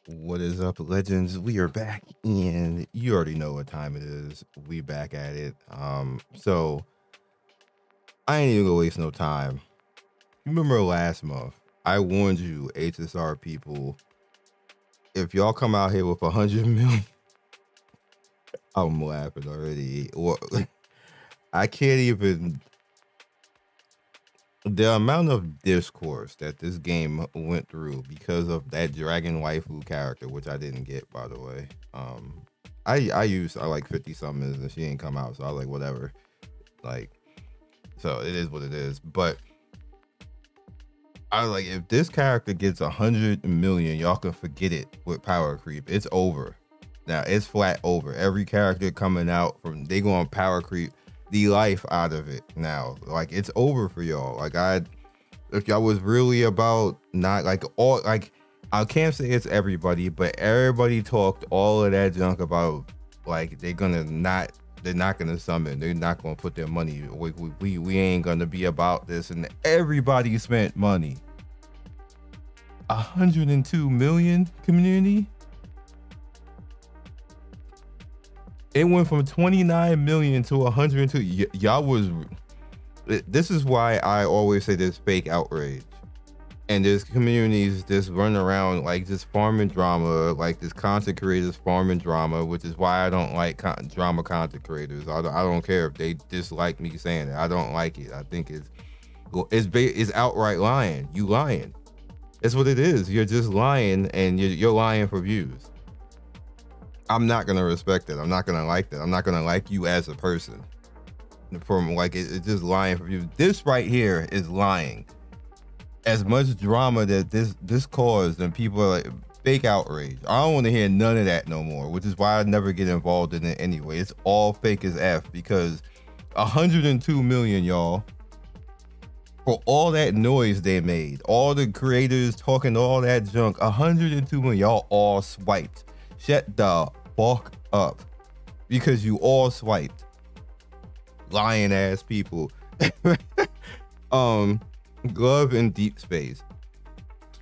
What is up, legends? We are back, and you already know what time it is. We back at it. So I ain't even gonna waste no time. You remember last month? I warned you, HSR people, if y'all come out here with 100 million, I'm laughing already. Well, I can't even. The amount of discourse that this game went through because of that dragon waifu character, which I didn't get, by the way. I like 50 summons and she ain't come out, so I was like, whatever. Like, so it is what it is. But I was like, if this character gets 100 million, y'all can forget it with power creep. It's over. Now it's flat over. Every character coming out from they going power creep the life out of it now. Like, it's over for y'all. Like, if y'all was really about not like all, like, I can't say it's everybody, but everybody talked all of that junk about like they're not gonna summon, they're not gonna put their money, we ain't gonna be about this, and everybody spent money. 102 million community. It went from 29 million to 102. Y'all was. This is why I always say there's fake outrage, and there's communities just running around like just farming drama, like this content creators farming drama, which is why I don't like drama content creators. I don't care if they dislike me saying it. I don't like it. I think it's outright lying. You lying. That's what it is. You're just lying, and you're lying for views. I'm not gonna respect it. I'm not gonna like that. I'm not gonna like you as a person. From like it's just lying for you. This right here is lying. As much drama that this caused, and people are like fake outrage. I don't want to hear none of that no more. Which is why I never get involved in it anyway. It's all fake as F, because 102 million, y'all, for all that noise they made, all the creators talking all that junk. 102 million, y'all all swiped. Shut the fuck up, because you all swiped. Lying ass people. Glove and Deep Space,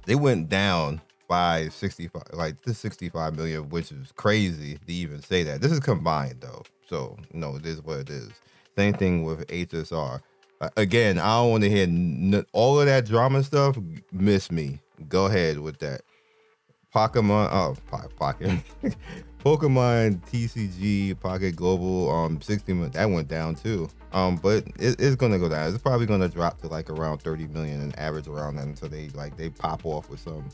they went down by 65, like this 65 million, which is crazy to even say that. This is combined though, so no, it is what it is. Same thing with HSR. Again, I don't want to hear all of that drama stuff. Miss me. Go ahead with that. Pokemon, Pocket, Pokemon TCG Pocket Global, 60 million, that went down too. But it's gonna go down. It's probably gonna drop to like around 30 million and average around that until they pop off with some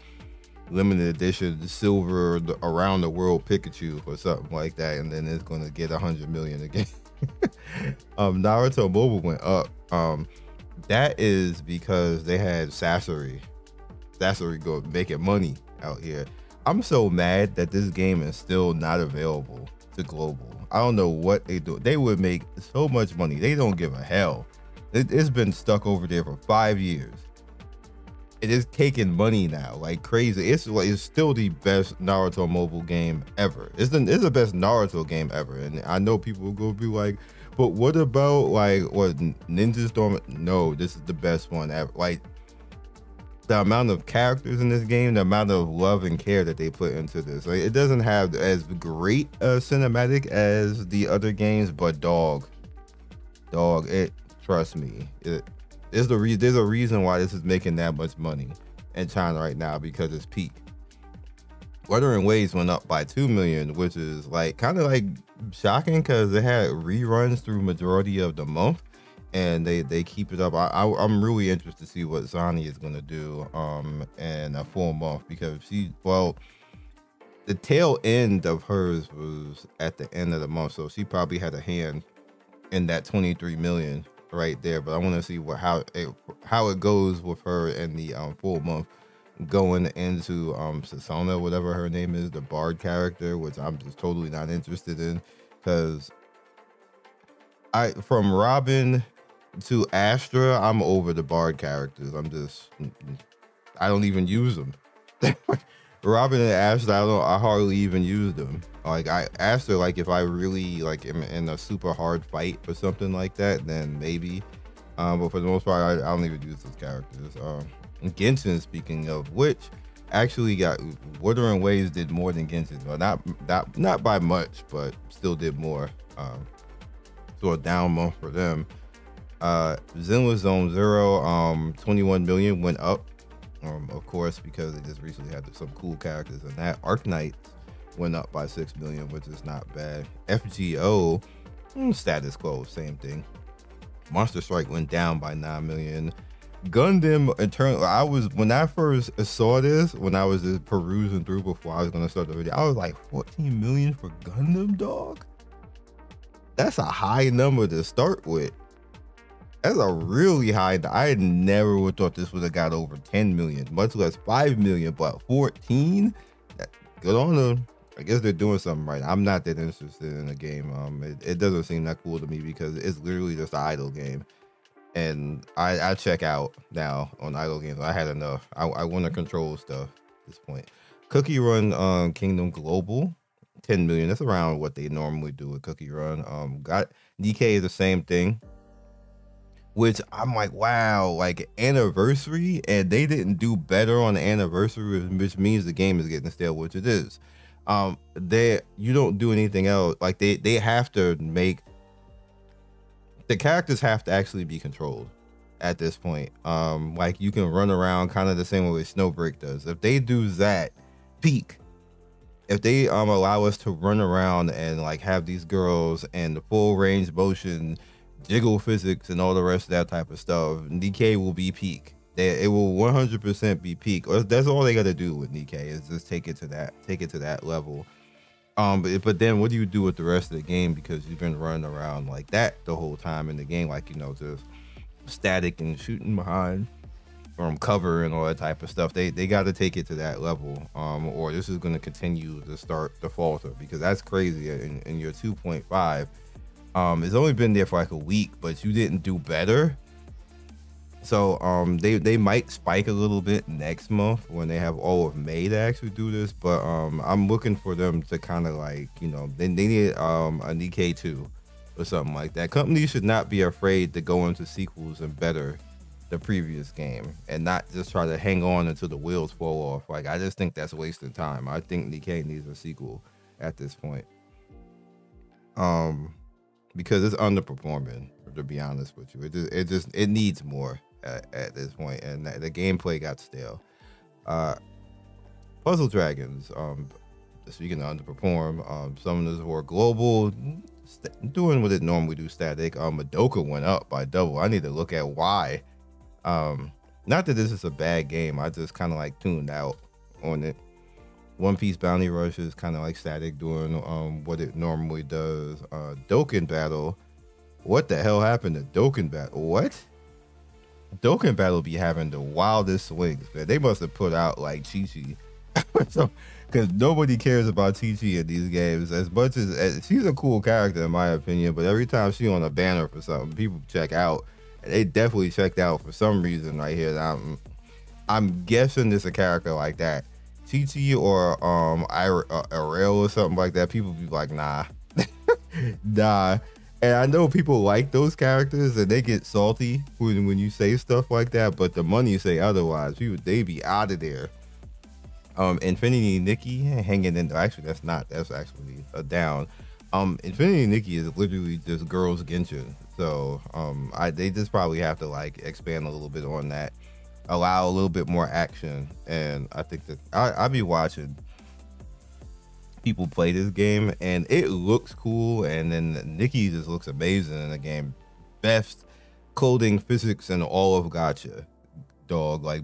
limited edition silver around the world Pikachu or something like that, and then it's gonna get 100 million again. Naruto Mobile went up. That is because they had Sasori go making money out here. I'm so mad that this game is still not available to global. I don't know what they do. They would make so much money. They don't give a hell. It's been stuck over there for 5 years. It is taking money now like crazy. It's still the best Naruto mobile game ever. It's the best Naruto game ever. And I know people will go be like, but what about like what Ninja Storm? No, this is the best one ever. Like, the amount of characters in this game, the amount of love and care that they put into this. Like, it doesn't have as great a cinematic as the other games, but dog, it, trust me, there's a reason why this is making that much money in China right now, because it's peak. Wuthering Waves went up by 2 million, which is like kind of like shocking, because they had reruns through majority of the month. And they keep it up. I'm really interested to see what Zani is gonna do in a full month, because the tail end of hers was at the end of the month, so she probably had a hand in that 23 million right there. But I want to see how it goes with her in the full month, going into Sasona, whatever her name is, the Bard character, which I'm just totally not interested in, because from Robin to Astra, I'm over the Bard characters. I don't even use them. Robin and Astra, I hardly even use them. Like Astra, like if I really like am in a super hard fight or something like that, then maybe. But for the most part, I don't even use those characters. Genshin, speaking of which, actually got Wuthering Waves did more than Genshin. Well, not by much, but still did more. So a down month for them. Zenless Zone Zero, 21 million went up. Of course, because they just recently had some cool characters, and that Arknights went up by 6 million, which is not bad. FGO, status quo, same thing. Monster Strike went down by 9 million. Gundam Eternal, when I first saw this, when I was just perusing through before I was gonna start the video, I was like, 14 million for Gundam, dog? That's a high number to start with. That's a really high. I never would thought this would have got over 10 million, much less 5 million, but 14? Good on them. I guess they're doing something right. I'm not that interested in the game. It doesn't seem that cool to me because it's literally just an idle game. And I check out now on idle games. I had enough. I want to control stuff at this point. Cookie Run Kingdom Global, 10 million. That's around what they normally do with Cookie Run. Got DK is the same thing, which I'm like, wow, like anniversary, and they didn't do better on the anniversary, which means the game is getting stale, which it is. You don't do anything else. Like they have to make the characters have to actually be controlled at this point. Like you can run around kind of the same way Snowbreak does. If they do that, peak. If they allow us to run around and like have these girls and the full range motion, jiggle physics and all the rest of that type of stuff, DK will be peak. It will 100% be peak. That's all they got to do with DK is just take it to that level. But then what do you do with the rest of the game, because you've been running around like that the whole time in the game, like, you know, just static and shooting behind from cover and all that type of stuff. They got to take it to that level, or this is going to continue to start to falter, because that's crazy. In your 2.5, it's only been there for like a week, but you didn't do better. So they might spike a little bit next month when they have all of May to actually do this, but I'm looking for them to kind of like, you know, they need an EK2 or something like that. Companies should not be afraid to go into sequels and better the previous game and not just try to hang on until the wheels fall off. Like, I just think that's wasting time. I think DK needs a sequel at this point, because it's underperforming, to be honest with you. It needs more at this point, and the gameplay got stale. Puzzle Dragons, speaking of underperform, Summoners War Global, doing what it normally do, static. Madoka went up by double. I need to look at why. Not that this is a bad game, I just kind of like tuned out on it. One Piece Bounty Rush is kind of like static, doing what it normally does. Dokkan Battle, what the hell happened to Dokkan Battle? What? Dokkan Battle be having the wildest swings, man. They must have put out like Chi-Chi. So, because nobody cares about Chi-Chi in these games as much as she's a cool character in my opinion, but every time she's on a banner for something, people check out. And they definitely checked out for some reason right here. I'm guessing it's a character like that, Chi-Chi or Ariel or something like that. People be like, nah. Nah. And I know people like those characters and they get salty when you say stuff like that, but the money say otherwise. They be out of there. Infinity Nikki hanging in there. Actually, that's actually a down. Infinity Nikki is literally just girls Genshin. So they just probably have to like expand a little bit on that, allow a little bit more action. And I think that I'll be watching people play this game and it looks cool, and then Nikki just looks amazing in the game. Best clothing physics in all of Gacha, dog. Like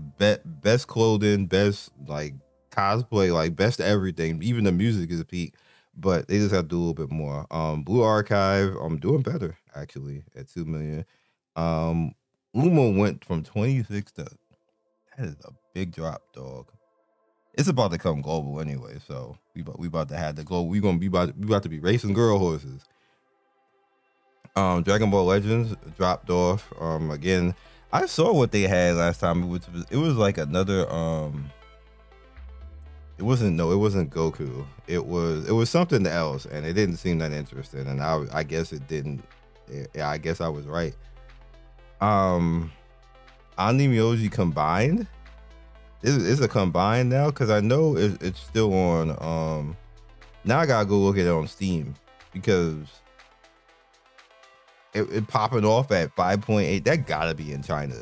best clothing, best like cosplay, like best everything. Even the music is a peak, but they just have to do a little bit more. Blue Archive, I'm doing better actually at 2 million. Uma went from 26 to, that is a big drop, dog. It's about to come global anyway, so we about to have the global. We about to be racing girl horses. Dragon Ball Legends dropped off. Again, I saw what they had last time. It was like another it wasn't Goku. It was something else, and it didn't seem that interesting. And I guess it didn't. I guess I was right. Um, Anime combined. Is it combined now? Because I know it's still on. Now I gotta go look at it on Steam because it popping off at 5.8. That gotta be in China.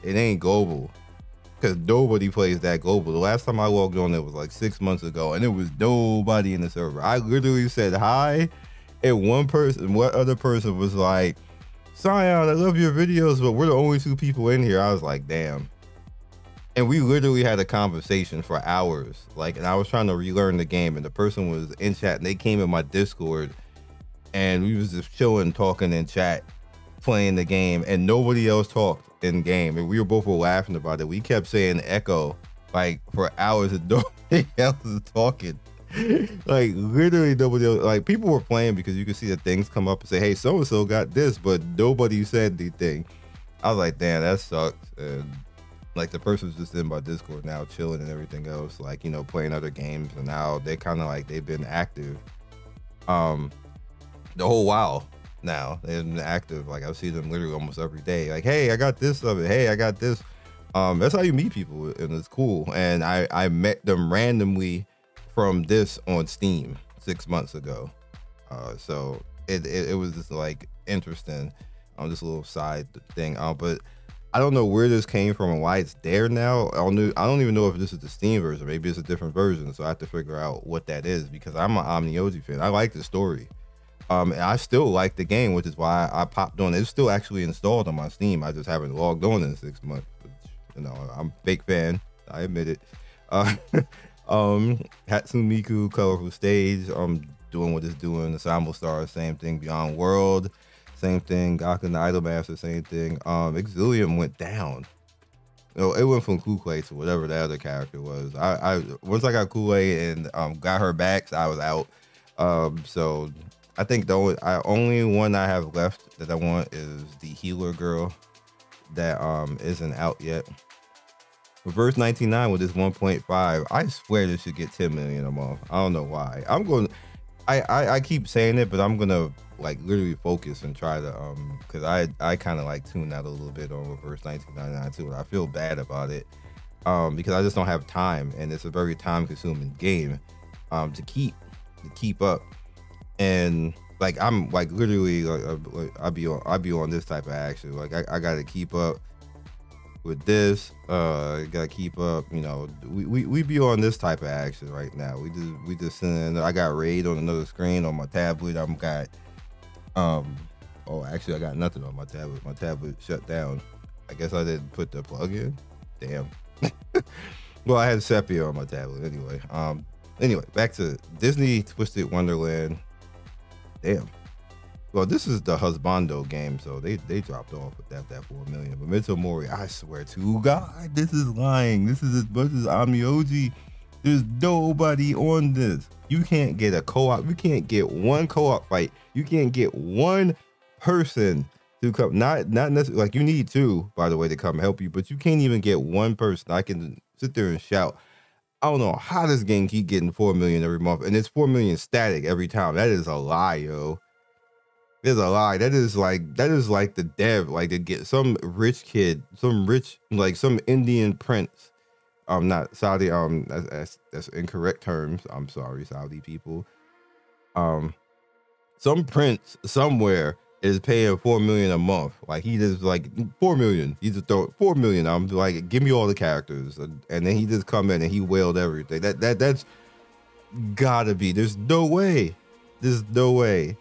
It ain't global because nobody plays that global. The last time I logged on, it was like 6 months ago, and there was nobody in the server. I literally said hi, and one other person was like, "Scion, I love your videos, but we're the only 2 people in here." I was like, "Damn." And we literally had a conversation for hours. Like, and I was trying to relearn the game, and the person was in chat, and they came in my Discord, and we was just chilling, talking in chat, playing the game, and nobody else talked in game. And we were both laughing about it. We kept saying echo like for hours, and nobody else was talking. Like literally nobody else. Like people were playing because you could see the things come up and say, "Hey, so and so got this," but nobody said anything. I was like, "Damn, that sucks." And like the person's just in my Discord now, chilling and everything else, like, you know, playing other games, and now they kind of like they've been active the whole while. Now they've been active. Like I see them literally almost every day. Like, "Hey, I got this of it. Hey, I got this." That's how you meet people, and it's cool. And I met them randomly from this on Steam 6 months ago. So it was just like interesting. This little side thing. But I don't know where this came from and why it's there now. I don't even know if this is the Steam version. Maybe it's a different version. So I have to figure out what that is, because I'm an Omnioji fan. I like the story. And I still like the game, which is why I popped on. It's still actually installed on my Steam. I just haven't logged on in 6 months. Which, you know, I'm a big fan. I admit it. Hatsune Miku, Colorful Stage, doing what it's doing. Ensemble Stars, same thing. Beyond World, same thing. Gacha and Idolmaster, same thing. Exilium went down. You know, it went from Kukui to whatever the other character was. I once I got Kukui and got her back, so I was out. So I think the only one I have left that I want is the healer girl that isn't out yet. Reverse 99 with this 1.5. I swear this should get 10 million a month. I don't know why. I keep saying it, but I'm gonna like literally focus and try to because I kind of like tune out a little bit on Reverse 1999 too, and I feel bad about it because I just don't have time, and it's a very time consuming game to keep up. And like I'm like literally like I'll be on this type of action. Like I gotta keep up with this. Gotta keep up. You know, we be on this type of action right now. We just sitting. I got Raid on another screen on my tablet. I'm got oh, actually I got nothing on my tablet. My tablet shut down. I guess I didn't put the plug in. Damn. Well, I had Sepia on my tablet anyway. Anyway, back to Disney Twisted Wonderland. Damn. Well, this is the Husbando game, so they dropped off with that 4 million. But Memento Mori, I swear to God, this is lying. This is as much as Omnioji. There's nobody on this. You can't get a co-op. You can't get one co-op fight. You can't get one person to come. Not necessarily like you need 2, by the way, to come help you, but you can't even get one person. I can sit there and shout. I don't know how this game keep getting 4 million every month, and it's 4 million static every time. That is a lie, yo. There's a lie. That is like the dev, like to get some rich kid, some Indian prince. Not Saudi. That's incorrect terms. I'm sorry, Saudi people. Some prince somewhere is paying 4 million a month. Like he just like 4 million. He just throw 4 million. I'm like, give me all the characters, and then he just come in and he wailed everything. That's gotta be. There's no way. There's no way.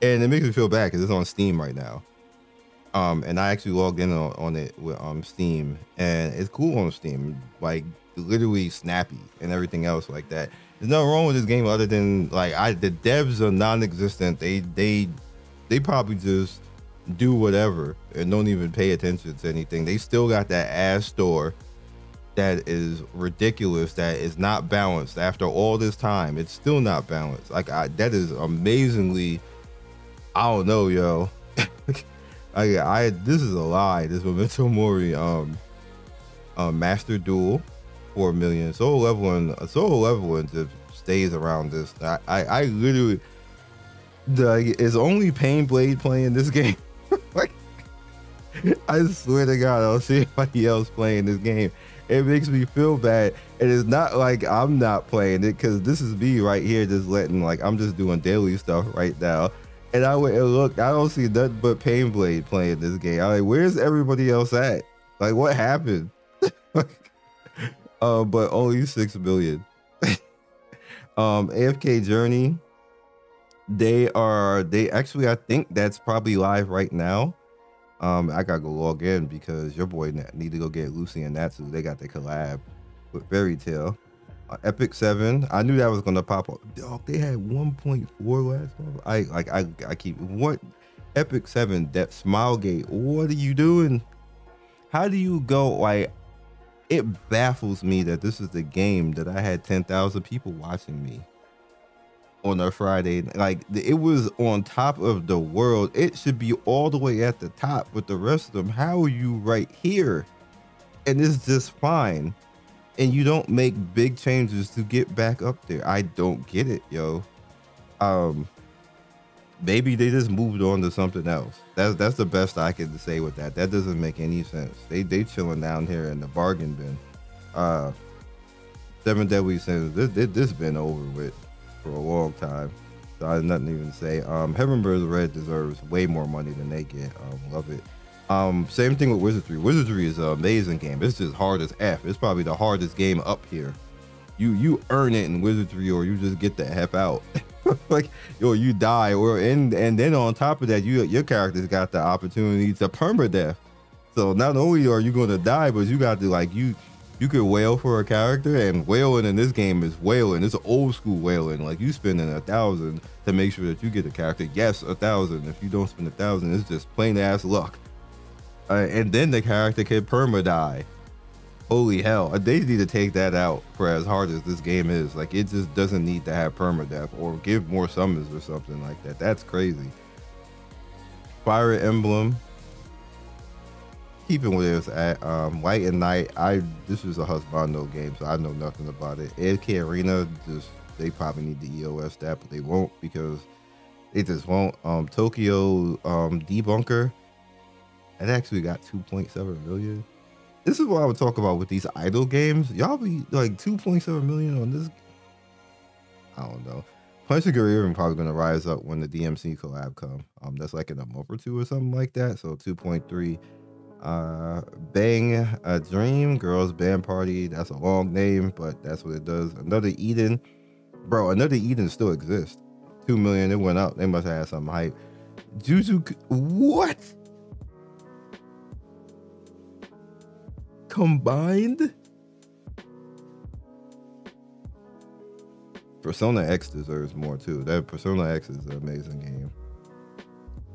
And it makes me feel bad because it's on Steam right now. And I actually logged in on it with Steam, and it's cool on Steam, like literally snappy and everything else like that. There's nothing wrong with this game other than like the devs are non-existent. They probably just do whatever and don't even pay attention to anything. They still got that ass store that is ridiculous, that is not balanced. After all this time, it's still not balanced. Like that is amazingly. I don't know, yo. This is a lie. This Memento Mori Master Duel 4 million. Solo leveling just stays around this. I literally it's only Pain Blade playing this game. Like I swear to God, I don't see anybody else playing this game. It makes me feel bad. And it's not like I'm not playing it, because this is me right here just letting, like, I'm just doing daily stuff right now. And I went and looked, I don't see nothing but Painblade playing this game. I'm like, where's everybody else at? Like, what happened? But only 6 million. AFK Journey, they actually, I think that's probably live right now. I gotta go log in because your boy need to go get Lucy and Natsu. They got the collab with Fairy Tail. Epic 7, I knew that was gonna pop up. Dog, they had 1.4 last month. I keep, what? Epic 7, that Smilegate, what are you doing? How do you go, like, it baffles me that this is the game that I had 10,000 people watching me on a Friday. Like, it was on top of the world. It should be all the way at the top with the rest of them. How are you right here? And it's just fine. And you don't make big changes to get back up there. I don't get it, yo. Maybe they just moved on to something else. That's the best I can say with that. That doesn't make any sense. They chilling down here in the bargain bin. 7 Deadly Sins. This been over with for a long time. So I have nothing even to say. Heavenbird Red deserves way more money than they get. Love it. Same thing with Wizardry. Wizardry is an amazing game. It's just hard as F. It's probably the hardest game up here. You earn it in Wizardry, or you just get the F out. Like, or you die, and then on top of that, your character's got the opportunity to permadeath. So not only are you going to die, but you got to, like, you could wail for a character, and wailing in this game is wailing. It's old school wailing. Like, you spending 1,000 to make sure that you get a character. Yes, 1,000. If you don't spend 1,000, it's just plain ass luck. And then the character can perma die. Holy hell, they need to take that out for as hard as this game is. Like, it just doesn't need to have permadeath, or give more summons or something like that. That's crazy. Fire Emblem, keeping where it's at. Light and Night, this is a husbando game, so I know nothing about it. AFK Arena, they probably need to EOS that, but they won't, because they just won't. Tokyo Debunker, it actually got 2.7 million. This is what I would talk about with these idle games. Y'all be like 2.7 million on this. I don't know. Punch and Guerrero probably gonna rise up when the DMC collab come. That's like in a month or two or something like that. So 2.3. Bang a Dream, Girls Band Party. That's a long name, but that's what it does. Another Eden, bro. Another Eden still exists. 2 million. It went up. They must have had some hype. Juju, what? Combined? Persona X deserves more too. That Persona X is an amazing game.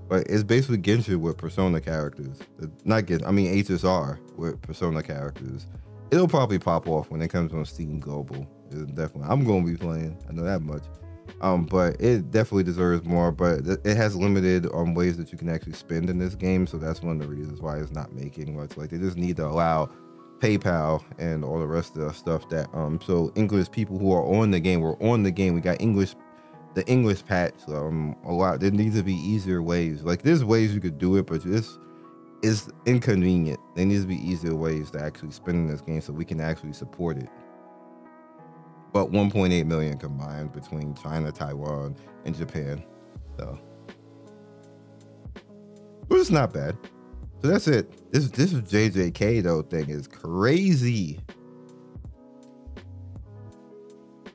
But it's basically Genshin with Persona characters. Not Genshin, I mean HSR with Persona characters. It'll probably pop off when it comes on Steam Global. Definitely. I'm gonna be playing. I know that much. But it definitely deserves more, but it has limited ways that you can actually spend in this game, so that's one of the reasons why it's not making much. Like, they just need to allow PayPal and all the rest of the stuff that so English people who are on the game, we're on the game, we got English, the English patch, a lot. There needs to be easier ways. Like, there's ways you could do it, but this is inconvenient. There needs to be easier ways to actually spend in this game so we can actually support it. But 1.8 million combined between China, Taiwan, and Japan. So, but it's not bad. So that's it. This JJK though thing is crazy.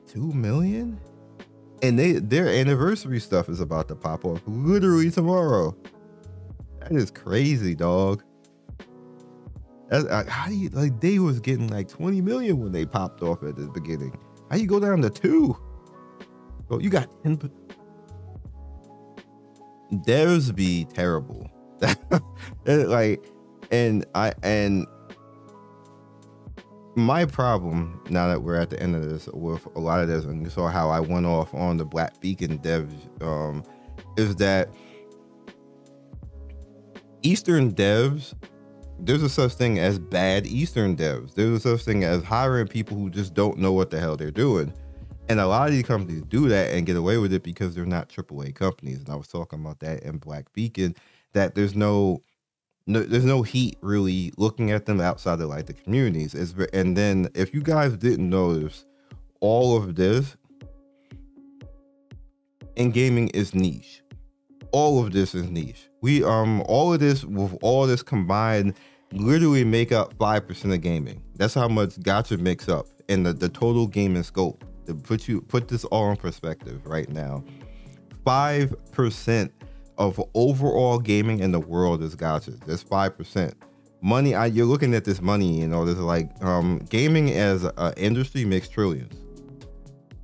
2 million? And their anniversary stuff is about to pop off literally tomorrow. That is crazy, dog. That's, how do you, like, they was getting like 20 million when they popped off at the beginning. How you go down to 2? Bro, you got 10. Devs be terrible. Like, and my problem now that we're at the end of this with a lot of this, and you saw how I went off on the Black Beacon devs, is that Eastern devs, there's a such thing as bad Eastern devs. There's a such thing as hiring people who just don't know what the hell they're doing. And a lot of these companies do that and get away with it because they're not AAA companies. And I was talking about that in Black Beacon, that there's no no, there's no heat really looking at them outside of like the communities. And then if you guys didn't notice, all of this in gaming is niche. All of this is niche. We all of this with all this combined literally make up 5% of gaming. That's how much Gacha makes up in the total gaming scope. To put this all in perspective right now, 5% of overall gaming in the world is Gacha. That's 5%. Money, you're looking at this money, you know, there's like gaming as an industry makes trillions.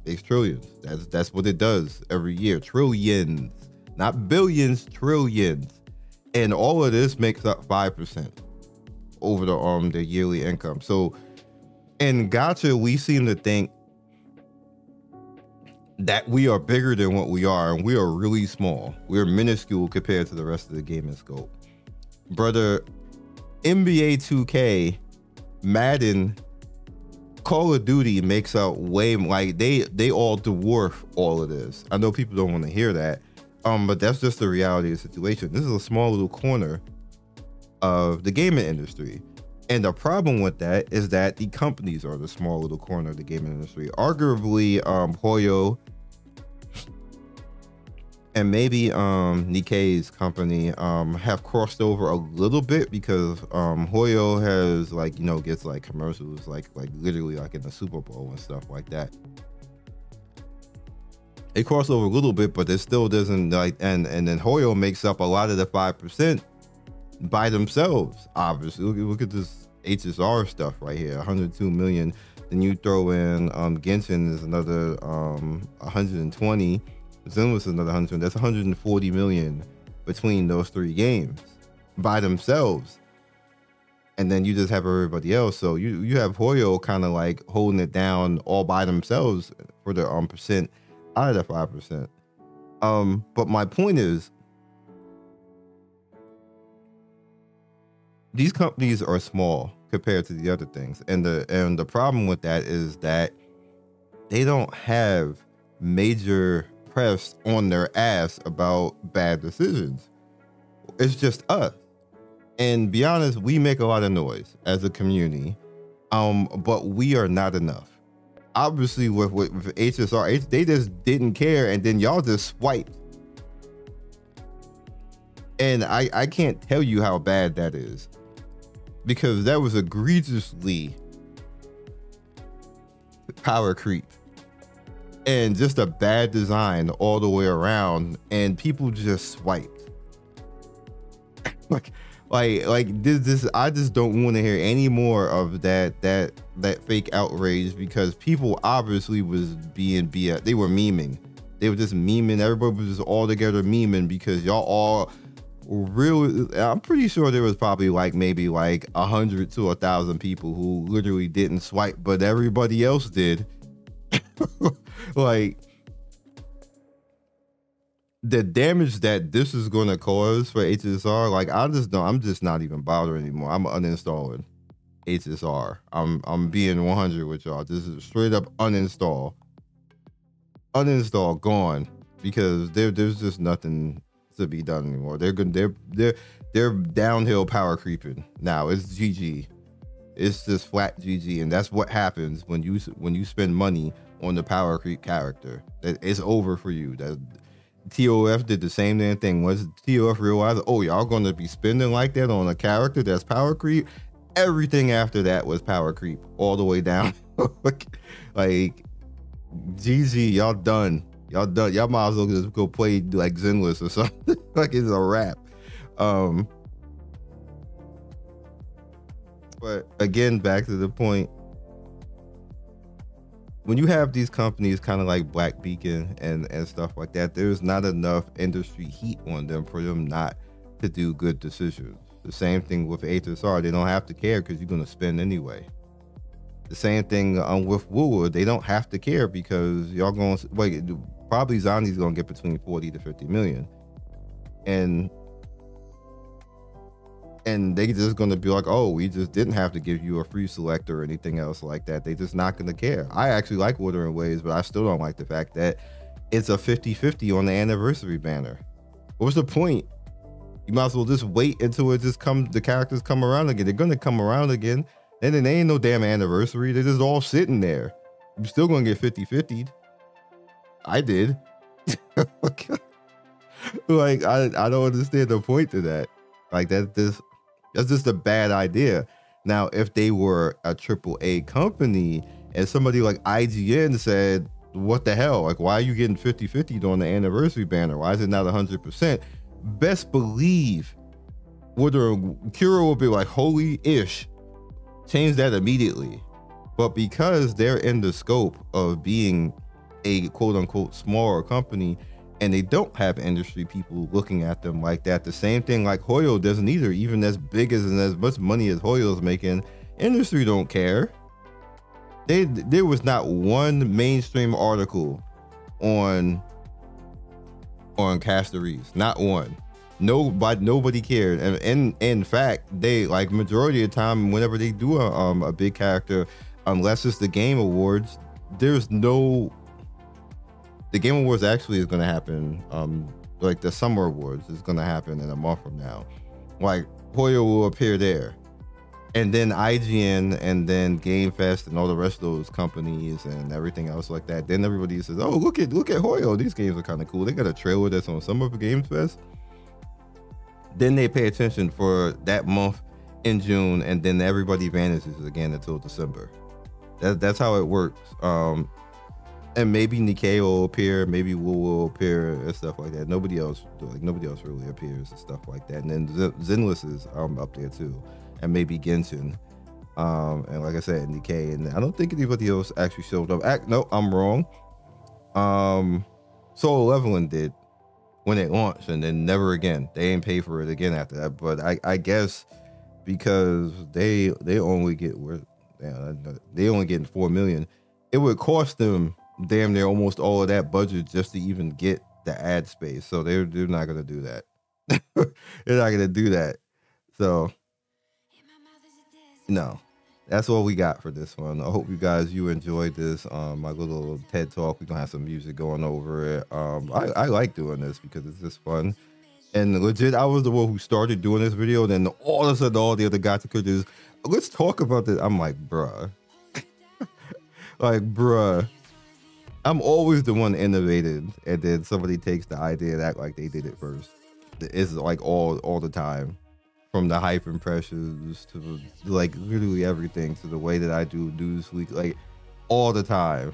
Makes trillions. That's what it does every year. Trillions. Not billions, trillions. And all of this makes up 5% over the yearly income. So in Gacha, we seem to think that we are bigger than what we are, and we are really small. We're minuscule compared to the rest of the gaming scope. Brother, NBA 2K, Madden, Call of Duty makes up way, like they all dwarf all of this. I know people don't want to hear that. But that's just the reality of the situation. This is a small little corner of the gaming industry. And the problem with that is that the companies are the small little corner of the gaming industry. Arguably, Hoyo and maybe Nikkei's company have crossed over a little bit, because Hoyo has, like, you know, gets like commercials like literally like in the Super Bowl and stuff like that. It crossed over a little bit, but it still doesn't, like, and then Hoyo makes up a lot of the 5% by themselves. Obviously, look at this HSR stuff right here, 102 million. Then you throw in Genshin is another 120. Zenless is another 100. That's 140 million between those three games by themselves. And then you just have everybody else. So you have Hoyo kind of like holding it down all by themselves for the percent out of the 5%. But my point is, these companies are small compared to the other things, and the problem with that is that they don't have major press on their ass about bad decisions. It's just us. And be honest, we make a lot of noise as a community, but we are not enough. Obviously, with HSR, they just didn't care, and then y'all just swiped. And I can't tell you how bad that is, because that was egregiously power creep and just a bad design all the way around, and people just swiped. like this I just don't want to hear any more of that fake outrage, because people obviously was being BS. They were memeing. They were just memeing. Everybody was just all together memeing, because y'all all really, I'm pretty sure there was probably like maybe like 100 to 1,000 people who literally didn't swipe, but everybody else did. Like, the damage that this is going to cause for HSR, like, I'm just not even bothering anymore. I'm uninstalling HSR. I'm being 100 with y'all. This is straight up uninstall, gone, because there's just nothing to be done anymore. They're downhill power creeping now. It's GG. It's just flat GG, and that's what happens when you spend money on the power creep character. It's over for you. That TOF did the same damn thing. Once TOF realized, oh, y'all gonna be spending like that on a character that's power creep, everything after that was power creep all the way down. Like, GG, y'all done. Y'all might as well just go play like Zenless or something. Like, it's a wrap. But again, back to the point, when you have these companies kind of like Black Beacon and stuff like that, there's not enough industry heat on them for them not to do good decisions. The same thing with HSR. They don't have to care because you're going to spend anyway. The same thing with Woolwood. They don't have to care because y'all going to, wait, probably Zani's going to get between 40 to 50 million. And they just going to be like, oh, we just didn't have to give you a free select or anything else like that. They just not going to care. I actually like Wuthering Waves, but I still don't like the fact that it's a 50-50 on the anniversary banner. What's the point? You might as well just wait until it just comes, the characters come around again. They're gonna come around again. And then they ain't no damn anniversary. They're just all sitting there. You're still gonna get 50-50'd. I did. Like, I don't understand the point to that. Like, that's just a bad idea. Now, if they were a AAA company and somebody like IGN said, what the hell? Like, why are you getting 50-50 on the anniversary banner? Why is it not 100%? Best believe Kira will be like, holy ish, change that immediately. But because they're in the scope of being a quote unquote smaller company and they don't have industry people looking at them like that, the same thing like Hoyo doesn't either. Even as big as and as much money as Hoyo's making, industry don't care. There was not one mainstream article on Casteries, not one. Nobody cared. And in fact, they, like, majority of the time whenever they do a big character, unless it's the Game Awards, there's no, the Game Awards actually is going to happen, like the Summer Awards is going to happen in a month from now. Like, Hoyo will appear there, and then IGN, and then Game Fest, and all the rest of those companies and everything else like that. Then everybody says, oh, look at Hoyo, these games are kind of cool. They got a trailer that's on Summer Games Fest. Then they pay attention for that month in June, and then everybody vanishes again until December. That's how it works. And maybe Nikkei will appear, maybe will appear and stuff like that. Nobody else really appears and stuff like that. And then Zenless is up there too, and maybe Genshin. And like I said, Nikkei, and I don't think anybody else actually showed up. No, I'm wrong. Solo Leveling did when it launched, and then never again. They ain't pay for it again after that. But I guess because they only get they only getting 4 million, it would cost them damn near almost all of that budget just to even get the ad space. So they're not gonna do that. They're not gonna do that. So no, that's all we got for this one. I hope you enjoyed this, my little TED talk. We're gonna have some music going over it. I like doing this because it's just fun. And legit, I was the one who started doing this video. Then all of a sudden, all the other Gacha creators, let's talk about this. I'm like, bruh. Like, bruh. I'm always the one innovated, and then somebody takes the idea and act like they did it first. It's like all the time. From the hype impressions to like literally everything, to the way that I do Newsweek, like all the time,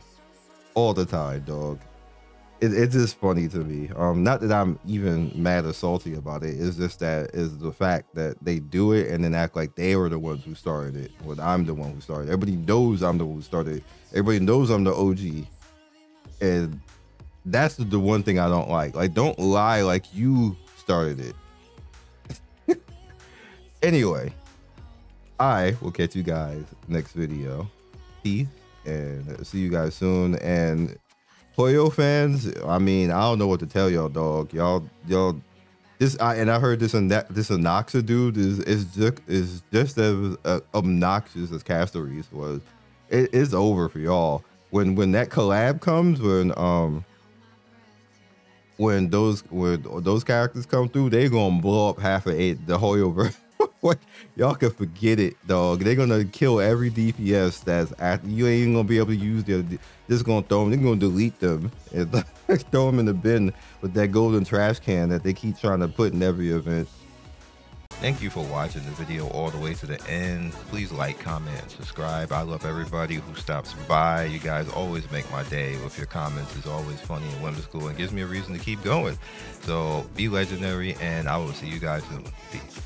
dog. It's just funny to me. Not that I'm even mad or salty about it. It's just that is the fact that they do it and then act like they were the ones who started it, when I'm the one who started it. Everybody knows I'm the one who started it. Everybody knows I'm the OG, and that's the one thing I don't like. Like, don't lie like you started it. Anyway, I will catch you guys next video. Peace, and see you guys soon. And Hoyo fans, I mean, I don't know what to tell y'all, dog. Y'all, and I heard this Anaxa dude is just as obnoxious as Casteries was. It's over for y'all. When that collab comes, when those characters come through, they gonna blow up half of the Hoyo verse. Y'all can forget it, dog. They're gonna kill every DPS that's at you. Ain't gonna be able to use their. Just gonna throw them. They're gonna delete them and throw them in the bin with that golden trash can that they keep trying to put in every event. Thank you for watching the video all the way to the end. Please like, comment, and subscribe. I love everybody who stops by. You guys always make my day with your comments. It's always funny and whimsical and gives me a reason to keep going. So be legendary, and I will see you guys soon. Peace.